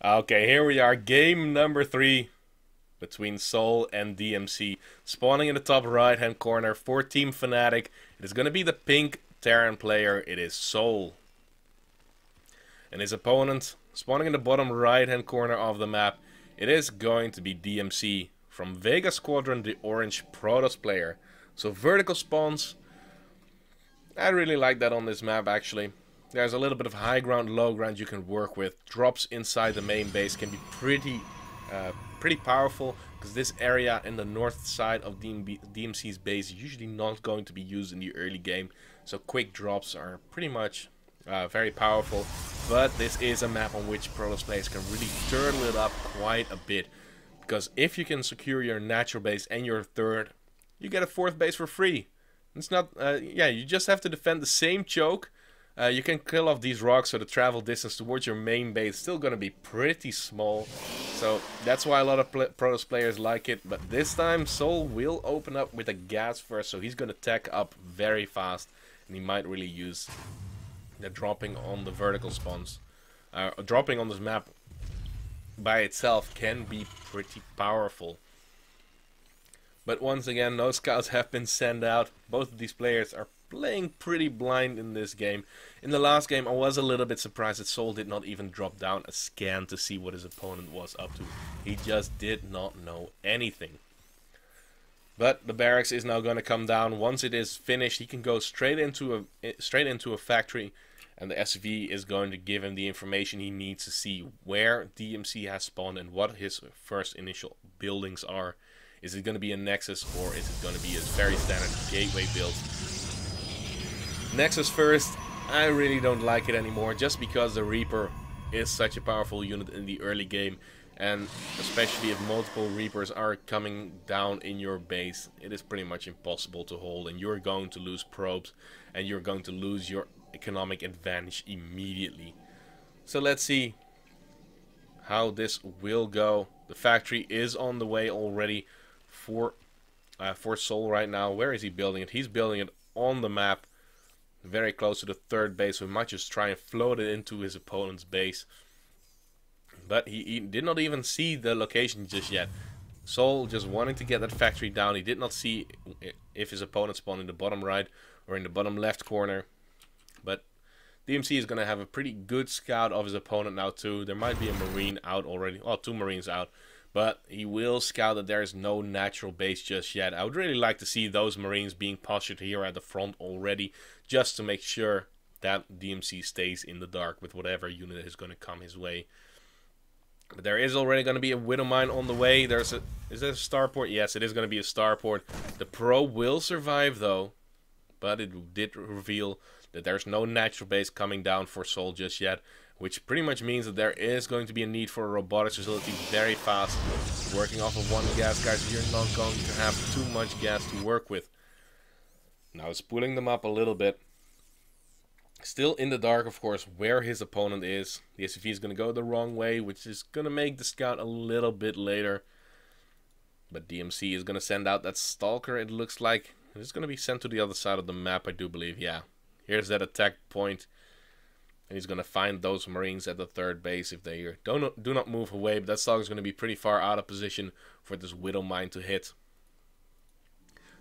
Okay, here we are, game number 3 between Soul and DMC. Spawning in the top right hand corner for Team Fnatic. It is going to be the pink Terran player, it is Soul. And his opponent, spawning in the bottom right hand corner of the map, it is going to be DMC from Vega Squadron, the orange Protoss player. So vertical spawns, I really like that on this map actually. There's a little bit of high ground, low ground you can work with. Drops inside the main base can be pretty powerful, because this area in the north side of DMC's base is usually not going to be used in the early game. So quick drops are pretty much very powerful. But this is a map on which Protoss players can really turtle it up quite a bit. Because if you can secure your natural base and your third, you get a fourth base for free. It's not, yeah, you just have to defend the same choke. You can kill off these rocks, so the travel distance towards your main base is still going to be pretty small. So that's why a lot of Protoss players like it. But this time Soul will open up with a gas first, so he's going to tech up very fast. And he might really use the dropping on the vertical spawns. Dropping on this map by itself can be pretty powerful. But once again, no scouts have been sent out. Both of these players are playing pretty blind in this game. In the last game, I was a little bit surprised that Soul did not even drop down a scan to see what his opponent was up to. He just did not know anything. But the barracks is now going to come down. Once it is finished, he can go straight into a factory, and the SV is going to give him the information he needs to see where DMC has spawned and what his first initial buildings are. Is it going to be a Nexus, or is it going to be a very standard gateway build? Nexus first, I really don't like it anymore, just because the Reaper is such a powerful unit in the early game, and especially if multiple Reapers are coming down in your base, it is pretty much impossible to hold, and you're going to lose probes, and you're going to lose your economic advantage immediately. So let's see how this will go. The factory is on the way already for Soul right now. Where is he building it? He's building it on the map, very close to the third base. So he might just try and float it into his opponent's base. But he did not even see the location just yet. Soul just wanting to get that factory down. He did not see if his opponent spawned in the bottom right or in the bottom left corner. But DMC is going to have a pretty good scout of his opponent now too. There might be a Marine out already. Well, 2 Marines out. But he will scout that there is no natural base just yet. I would really like to see those Marines being postured here at the front already, just to make sure that DMC stays in the dark with whatever unit is going to come his way. But there is already going to be a Widow Mine on the way. Is there a starport? Yes, it is going to be a starport. The probe will survive though, but it did reveal that there's no natural base coming down for Soul just yet, which pretty much means that there is going to be a need for a robotics facility very fast. Working off of 1 gas, guys, you're not going to have too much gas to work with. Now it's pulling them up a little bit. Still in the dark, of course, where his opponent is. The SCV is going to go the wrong way, which is going to make the scout a little bit later. But DMC is going to send out that Stalker, it looks like. It's going to be sent to the other side of the map, I do believe, yeah. Here's that attack point. And he's going to find those Marines at the third base if they do not move away. But that Stalker is going to be pretty far out of position for this Widow Mine to hit.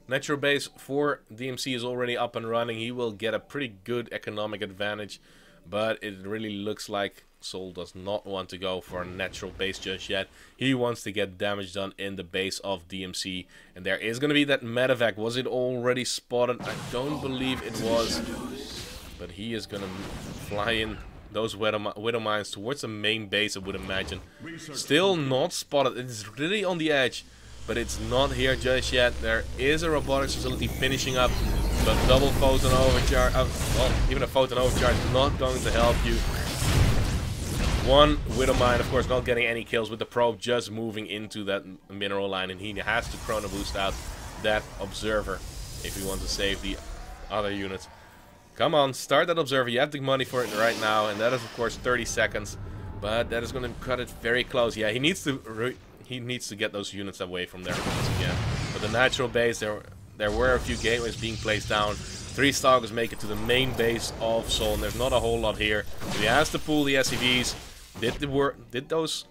Natural base for DMC is already up and running. He will get a pretty good economic advantage. But it really looks like Soul does not want to go for a natural base just yet. He wants to get damage done in the base of DMC. And there is going to be that medevac. Was it already spotted? I don't believe it was. But he is going to fly in those Widow Mines towards the main base, I would imagine. Still not spotted. It's really on the edge. But it's not here just yet. There is a robotics facility finishing up. But double photon overcharge. Well, even a photon overcharge is not going to help you. 1 Widow Mine, of course, not getting any kills with the probe just moving into that mineral line. And he has to chrono boost out that observer if he wants to save the other units. Come on, start that observer. You have the money for it right now. And that is, of course, 30 seconds. But that is going to cut it very close. Yeah, he needs to get those units away from there once again. But the natural base, there were a few gateways being placed down. 3 Stalkers make it to the main base of Soul, and there's not a whole lot here. So he has to pull the SCVs. Did those...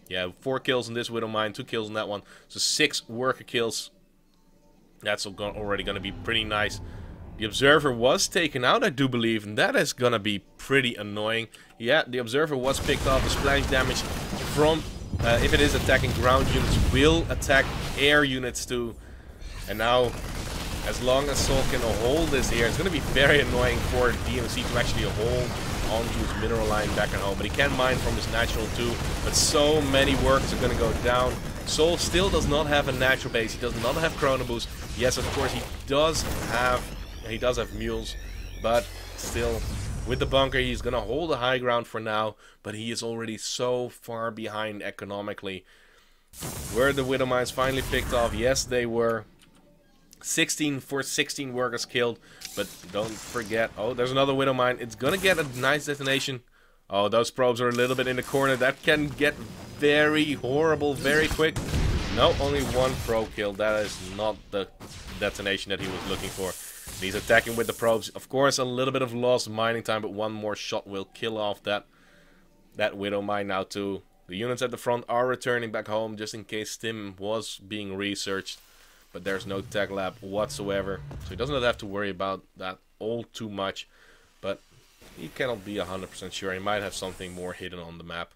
Yeah, 4 kills in this Widow Mine, 2 kills in that one. So 6 worker kills. That's already going to be pretty nice. The Observer was taken out, I do believe, and that is going to be pretty annoying. Yeah, the Observer was picked off. The splash damage from, if it is attacking ground units, will attack air units too. And now, as long as Soul can hold this here, it's going to be very annoying for DMC to actually hold onto his mineral line back at home. But he can mine from his natural too. But so many workers are going to go down. Soul still does not have a natural base. He does not have Chrono Boost. Yes, of course, he does have mules, but still, with the bunker, he's going to hold the high ground for now, but he is already so far behind economically. Were the Widow Mines finally picked off? Yes, they were. 16 workers killed, but don't forget, oh, there's another Widow Mine. It's going to get a nice detonation. Oh, those probes are a little bit in the corner. That can get very horrible very quick. No, only 1 probe killed. That is not the detonation that he was looking for. He's attacking with the probes. Of course, a little bit of lost mining time, but 1 more shot will kill off that Widow Mine now too. The units at the front are returning back home just in case Stim was being researched. But there's no tech lab whatsoever, so he does not have to worry about that all too much. But he cannot be 100% sure. He might have something more hidden on the map.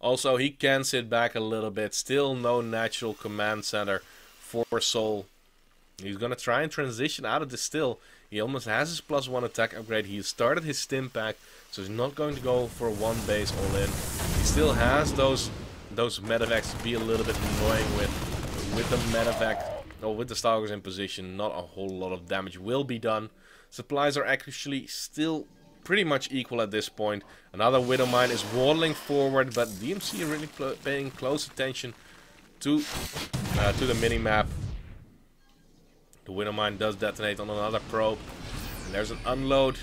Also, he can sit back a little bit. Still no natural command center for Soul. He's going to try and transition out of this still. He almost has his +1 attack upgrade. He started his stim pack, so he's not going to go for 1 base all in. He still has those medevacs to be a little bit annoying with. With the medevac, or with the Stalkers in position, not a whole lot of damage will be done. Supplies are actually still pretty much equal at this point. Another Widow Mine is waddling forward, but DMC are really paying close attention to the mini-map. The Widow Mine does detonate on another probe. And there's an unload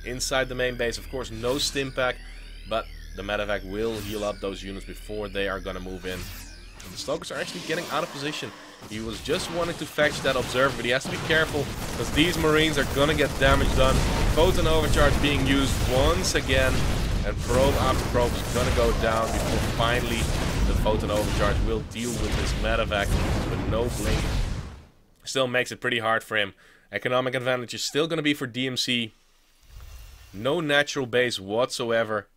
inside the main base. Of course, no stim pack, but the medevac will heal up those units before they are going to move in. And the Stalkers are actually getting out of position. He was just wanting to fetch that Observer, but he has to be careful because these Marines are going to get damage done. Photon Overcharge being used once again, and probe after probe is going to go down before finally the Photon Overcharge will deal with this medevac with no blink. Still makes it pretty hard for him. Economic advantage is still going to be for DMC. No natural base whatsoever.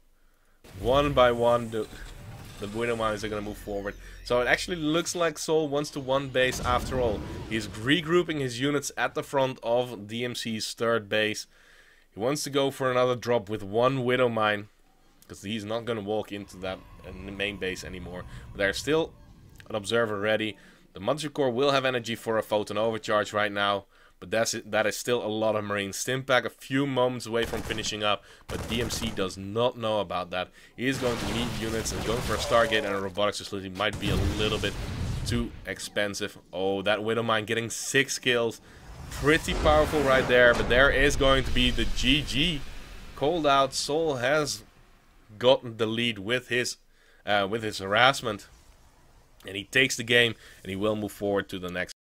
One by one, the Widow Mines are going to move forward. So it actually looks like Soul wants to 1 base after all. He's regrouping his units at the front of DMC's 3rd base. He wants to go for another drop with 1 Widow Mine, because he's not going to walk into that main base anymore. But there's still an Observer ready. The Mothership Core will have energy for a Photon Overcharge right now. But that is still a lot of Marines. Stimpack a few moments away from finishing up, but DMC does not know about that. He is going to need units, and going for a Stargate and a robotics facility might be a little bit too expensive. Oh, that Widow Mine getting 6 kills. Pretty powerful right there, but there is going to be the GG. Called out. Soul has gotten the lead with his harassment. And he takes the game, and he will move forward to the next.